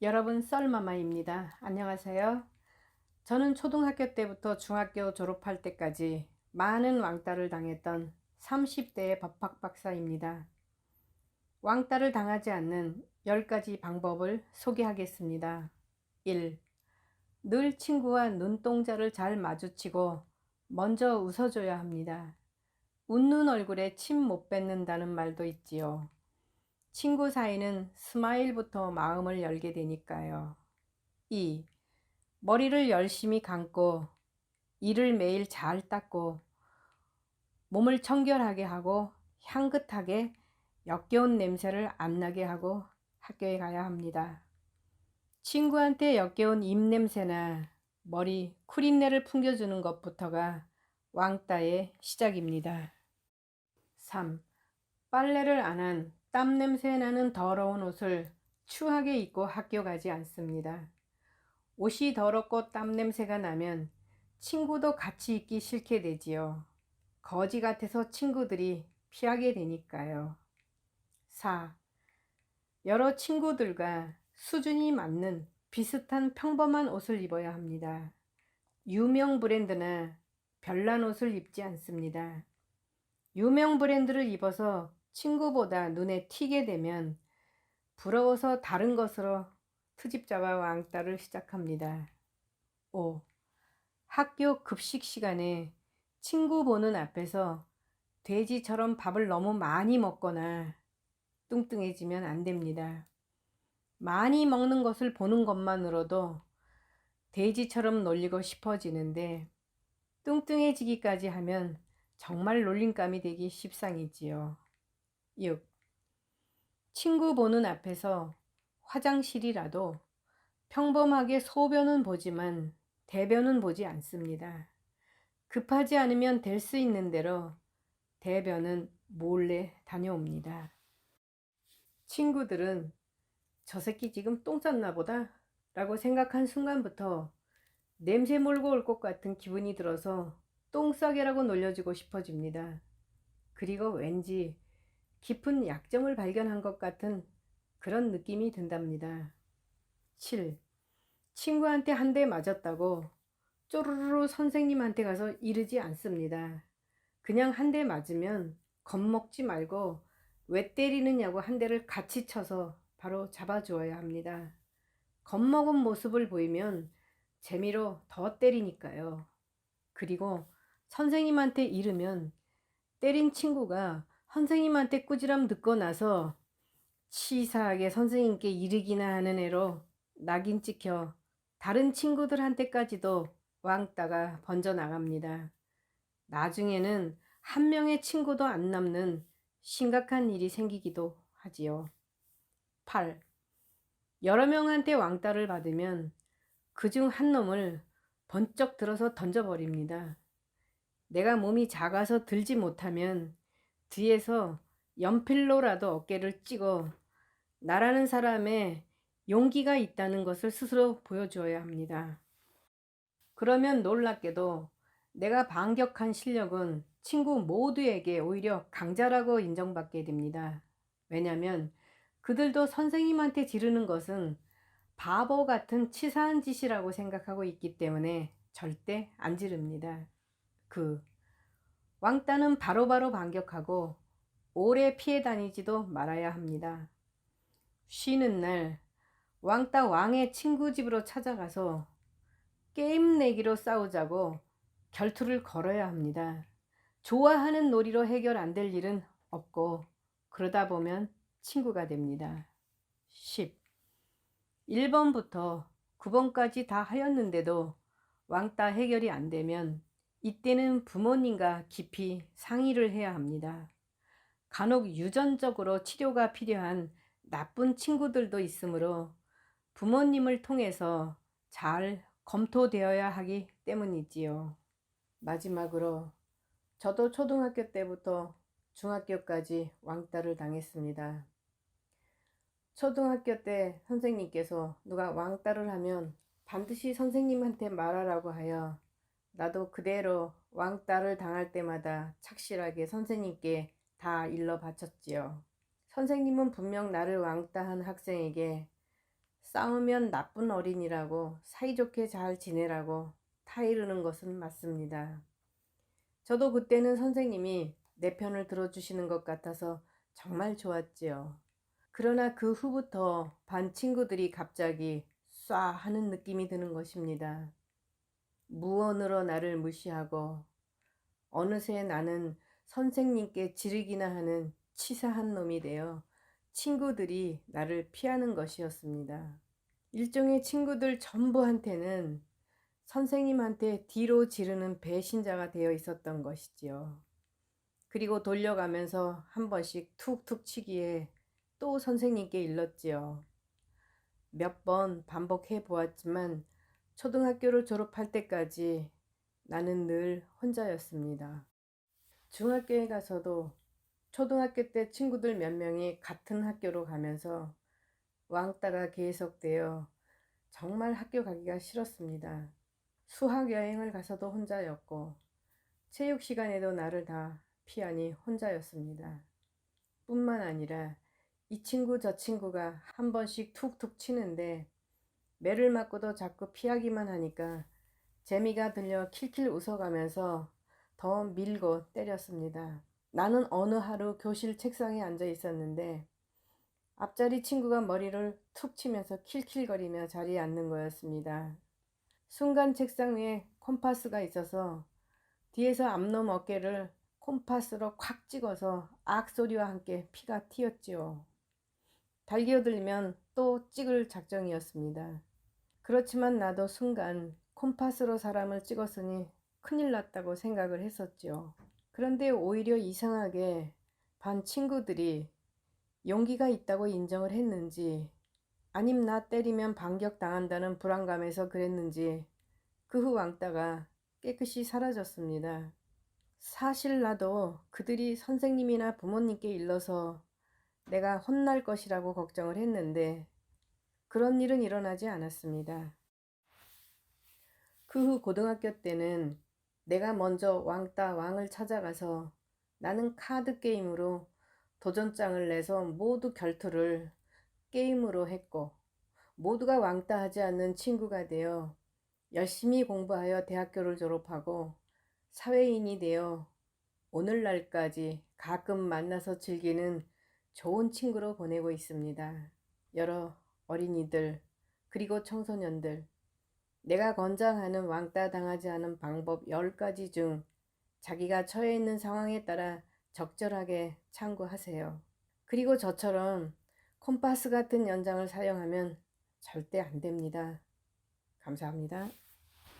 여러분, 썰마마입니다. 안녕하세요. 저는 초등학교 때부터 중학교 졸업할 때까지 많은 왕따를 당했던 30대의 법학 박사입니다. 왕따를 당하지 않는 10가지 방법을 소개하겠습니다. 1. 늘 친구와 눈동자를 잘 마주치고 먼저 웃어줘야 합니다. 웃는 얼굴에 침 못 뱉는다는 말도 있지요. 친구 사이는 스마일부터 마음을 열게 되니까요. 2. 머리를 열심히 감고 이를 매일 잘 닦고 몸을 청결하게 하고 향긋하게 역겨운 냄새를 안 나게 하고 학교에 가야 합니다. 친구한테 역겨운 입냄새나 머리 쿠린내를 풍겨주는 것부터가 왕따의 시작입니다. 3. 빨래를 안 한 땀 냄새 나는 더러운 옷을 추하게 입고 학교 가지 않습니다. 옷이 더럽고 땀 냄새가 나면 친구도 같이 있기 싫게 되지요. 거지 같아서 친구들이 피하게 되니까요. 4. 여러 친구들과 수준이 맞는 비슷한 평범한 옷을 입어야 합니다. 유명 브랜드나 별난 옷을 입지 않습니다. 유명 브랜드를 입어서 친구보다 눈에 튀게 되면 부러워서 다른 것으로 트집 잡아 왕따를 시작합니다. 5. 학교 급식 시간에 친구 보는 앞에서 돼지처럼 밥을 너무 많이 먹거나 뚱뚱해지면 안 됩니다. 많이 먹는 것을 보는 것만으로도 돼지처럼 놀리고 싶어지는데 뚱뚱해지기까지 하면 정말 놀림감이 되기 십상이지요. 6. 친구 보는 앞에서 화장실이라도 평범하게 소변은 보지만 대변은 보지 않습니다. 급하지 않으면 될 수 있는 대로 대변은 몰래 다녀옵니다. 친구들은 저 새끼 지금 똥 쌌나 보다 라고 생각한 순간부터 냄새 몰고 올 것 같은 기분이 들어서 똥싸개라고 놀려주고 싶어집니다. 그리고 왠지 깊은 약점을 발견한 것 같은 그런 느낌이 든답니다. 7. 친구한테 한 대 맞았다고 쪼르르 선생님한테 가서 이르지 않습니다. 그냥 한 대 맞으면 겁먹지 말고 왜 때리느냐고 한 대를 같이 쳐서 바로 잡아주어야 합니다. 겁먹은 모습을 보이면 재미로 더 때리니까요. 그리고 선생님한테 이르면 때린 친구가 선생님한테 꾸지람 듣고 나서 치사하게 선생님께 이르기나 하는 애로 낙인 찍혀 다른 친구들한테까지도 왕따가 번져나갑니다. 나중에는 한 명의 친구도 안 남는 심각한 일이 생기기도 하지요. 8. 여러 명한테 왕따를 받으면 그중 한 놈을 번쩍 들어서 던져버립니다. 내가 몸이 작아서 들지 못하면 뒤에서 연필로라도 어깨를 찍어 나라는 사람의 용기가 있다는 것을 스스로 보여주어야 합니다. 그러면 놀랍게도 내가 반격한 실력은 친구 모두에게 오히려 강자라고 인정받게 됩니다. 왜냐하면 그들도 선생님한테 지르는 것은 바보 같은 치사한 짓이라고 생각하고 있기 때문에 절대 안 지릅니다. 왕따는 바로바로 반격하고 오래 피해 다니지도 말아야 합니다. 쉬는 날 왕따 왕의 친구 집으로 찾아가서 게임 내기로 싸우자고 결투를 걸어야 합니다. 좋아하는 놀이로 해결 안 될 일은 없고 그러다 보면 친구가 됩니다. 10. 1번부터 9번까지 다 하였는데도 왕따 해결이 안 되면 이때는 부모님과 깊이 상의를 해야 합니다. 간혹 유전적으로 치료가 필요한 나쁜 친구들도 있으므로 부모님을 통해서 잘 검토되어야 하기 때문이지요. 마지막으로 저도 초등학교 때부터 중학교까지 왕따를 당했습니다. 초등학교 때 선생님께서 누가 왕따를 하면 반드시 선생님한테 말하라고 하여 나도 그대로 왕따를 당할 때마다 착실하게 선생님께 다 일러 바쳤지요. 선생님은 분명 나를 왕따한 학생에게 싸우면 나쁜 어린이라고 사이좋게 잘 지내라고 타이르는 것은 맞습니다. 저도 그때는 선생님이 내 편을 들어주시는 것 같아서 정말 좋았지요. 그러나 그 후부터 반 친구들이 갑자기 쏴 하는 느낌이 드는 것입니다. 무언으로 나를 무시하고 어느새 나는 선생님께 지르기나 하는 치사한 놈이 되어 친구들이 나를 피하는 것이었습니다. 일종의 친구들 전부한테는 선생님한테 뒤로 지르는 배신자가 되어 있었던 것이지요. 그리고 돌려가면서 한 번씩 툭툭 치기에 또 선생님께 일렀지요. 몇 번 반복해 보았지만 초등학교를 졸업할 때까지 나는 늘 혼자였습니다. 중학교에 가서도 초등학교 때 친구들 몇 명이 같은 학교로 가면서 왕따가 계속되어 정말 학교 가기가 싫었습니다. 수학 여행을 가서도 혼자였고 체육 시간에도 나를 다 피하니 혼자였습니다. 뿐만 아니라 이 친구 저 친구가 한 번씩 툭툭 치는데 매를 맞고도 자꾸 피하기만 하니까 재미가 들려 킬킬 웃어가면서 더 밀고 때렸습니다. 나는 어느 하루 교실 책상에 앉아 있었는데 앞자리 친구가 머리를 툭 치면서 킬킬거리며 자리에 앉는 거였습니다. 순간 책상 위에 콤파스가 있어서 뒤에서 앞놈 어깨를 콤파스로 콱 찍어서 악소리와 함께 피가 튀었지요. 달기어들면 또 찍을 작정이었습니다. 그렇지만 나도 순간 콤파스로 사람을 찍었으니 큰일 났다고 생각을 했었지요. 그런데 오히려 이상하게 반 친구들이 용기가 있다고 인정을 했는지 아님 나 때리면 반격당한다는 불안감에서 그랬는지 그 후 왕따가 깨끗이 사라졌습니다. 사실 나도 그들이 선생님이나 부모님께 일러서 내가 혼날 것이라고 걱정을 했는데 그런 일은 일어나지 않았습니다. 그 후 고등학교 때는 내가 먼저 왕따 왕을 찾아가서 나는 카드 게임으로 도전장을 내서 모두 결투를 게임으로 했고 모두가 왕따하지 않는 친구가 되어 열심히 공부하여 대학교를 졸업하고 사회인이 되어 오늘날까지 가끔 만나서 즐기는 좋은 친구로 보내고 있습니다. 여러 어린이들 그리고 청소년들 내가 권장하는 왕따 당하지 않은 방법 10가지 중 자기가 처해 있는 상황에 따라 적절하게 참고하세요. 그리고 저처럼 콤파스 같은 연장을 사용하면 절대 안 됩니다. 감사합니다.